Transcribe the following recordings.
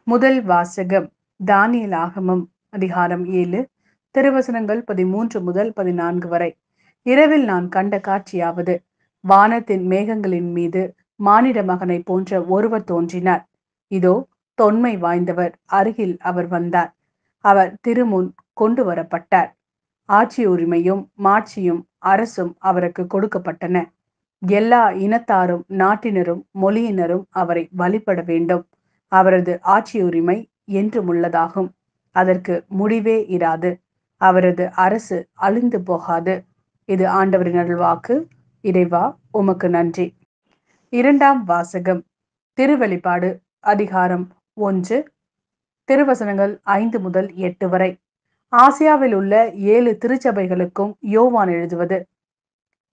முதல் வாசகம் தானியேல் ஆகமம் அதிகாரம் 7 திருவசனங்கள் 13 முதல் 14 வரை. இரவில் நான் கண்ட காட்சியாவது, வானத்தின் மேகங்களின் மீது மானிட மகனை போன்ற ஒருவர் தோன்றினார். இதோ தொன்மை வாய்ந்தவர் அருகில் அவர் வந்தார். அவர் திருமுன் கொண்டு வரப்பட்டார். ஆட்சி உரிமையும் மாட்சியும் அரசும் அவருக்கு கொடுக்கப்பட்டன. எல்லா இனத்தாரும் நாட்டினரும் மொழியினரும் அவரை வழிபட வேண்டும். அவரது ஆட்சியுரிமை என்றும் உள்ளதாகும். அதற்கு முடிவே இராது. அவரது அரசு அழிந்து போகாது. இது ஆண்டவரின் அருள்வாக்கு. இறைவா, உமக்கு நன்றி. இரண்டாம் வாசகம் திருவெளிப்பாடு அதிகாரம் 1 திருவசனங்கள் 5 முதல் 8 வரை. ஆசியாவில் உள்ள 7 திருச்சபைகளுக்கும் யோவான் எழுதுவது.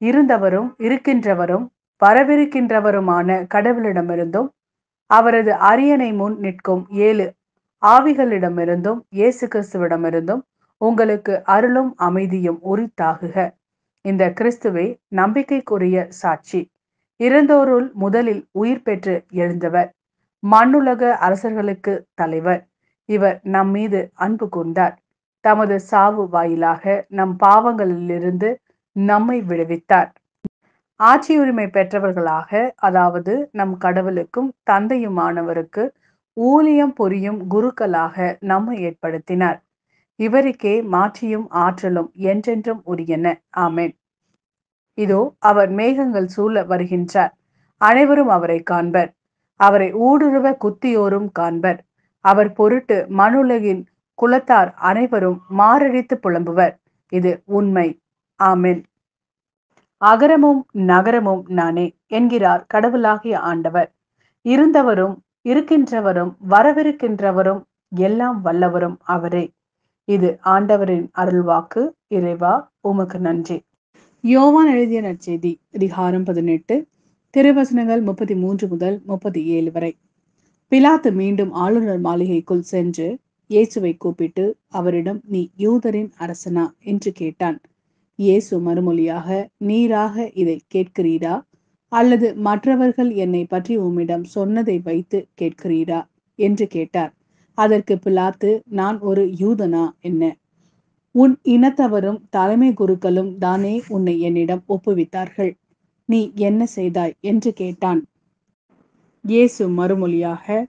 இருந்தவரும் இருக்கின்றவரும் வரவிருக்கின்றவருமான கடவுளிடமிருந்தும் அவரது அரியணை முன் நிற்கும் 7 ஆவிகளிடமிருந்தும் இயேசு கிறிஸ்துவிடமிருந்தும் உங்களுக்கு அருளும் அமைதியும் உரித்தாகுக. இந்த கிறிஸ்துவே நம்பிக்கைக்குரிய சாட்சி, இறந்தோருள் முதலில் உயிர் பெற்று எழுந்தவர், மண்ணுலக அரசர்களுக்கு தலைவர். இவர் நம் மீது அன்பு கூர்ந்தார். தமது சாவு வாயிலாக நம் பாவங்களிலிருந்து நம்மை விடுவித்தார். ஆட்சியுரிமை பெற்றவர்களாக, அதாவது நம் கடவுளுக்கும் தந்தையுமானவருக்கு ஊழியம் புரியும் குருக்களாக நம்மை ஏற்படுத்தினார். இவருக்கே மாட்சியும் ஆற்றலும் என்றென்றும் உரியன. ஆமென். இதோ அவர் மேகங்கள் சூழ வருகின்றார். அனைவரும் அவரை காண்பர். அவரை ஊடுருவ குத்தியோரும் காண்பர். அவர் பொருட்டு மனுலகின் குலத்தார் அனைவரும் மாரடித்து புலம்புவர். இது உண்மை. ஆமென். அகரமும் நகரமும் நானே என்கிறார் கடவுளாகிய ஆண்டவர். இருந்தவரும் இருக்கின்றவரும் வரவிருக்கின்றவரும் எல்லாம் வல்லவரும் அவரே. இது ஆண்டவரின் அருள்வாக்கு. இறைவா, உமக்கு நன்றி. யோவான் எழுதிய நற்செய்தி அதிகாரம் 18 திருவசனங்கள் 33 முதல் 37 வரை. பிலாத்து மீண்டும் ஆளுநர் மாளிகைக்குள் சென்று இயேசுவை கூப்பிட்டு அவரிடம், நீ யூதரின் அரசனா என்று கேட்டான். இயேசு மறுமொழியாக, நீராக இதை கேட்கிறீரா, அல்லது மற்றவர்கள் என்னை பற்றி உம்மிடம் சொன்னதை வைத்து கேட்கிறீரா என்று கேட்டார். அதற்கு பிலாத்து, நான் ஒரு யூதனா என்ன? உன் இனத்தவரும் தலைமை குருக்களும் தானே உன்னை என்னிடம் ஒப்புவித்தார்கள். நீ என்ன செய்தாய் என்று கேட்டான். இயேசு மறுமொழியாக,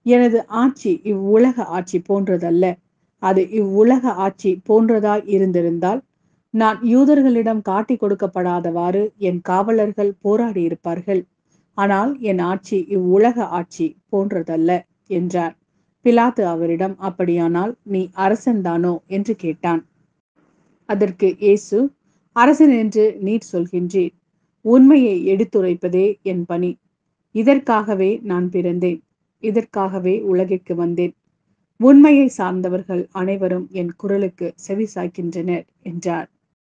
எனது ஆட்சி இவ்வுலக ஆட்சி போன்றதல்ல. அது இவ்வுலக ஆட்சி போன்றதாய் இருந்திருந்தால் நான் யூதர்களிடம் காட்டி கொடுக்கப்படாதவாறு என் காவலர்கள் போராடி இருப்பார்கள். ஆனால் என் ஆட்சி இவ்வுலக ஆட்சி போன்றதல்ல என்றார். பிலாத்து அவரிடம், அப்படியானால் நீ அரசன்தானோ என்று கேட்டான். அதற்கு இயேசு, அரசன் என்று நீர் சொல்கின்றீர். உண்மையை எடுத்துரைப்பதே என் பணி. இதற்காகவே நான் பிறந்தேன். இதற்காகவே உலகிற்கு வந்தேன். உண்மையை சார்ந்தவர்கள் அனைவரும் என் குரலுக்கு செவி சாய்க்கின்றனர் என்றார்.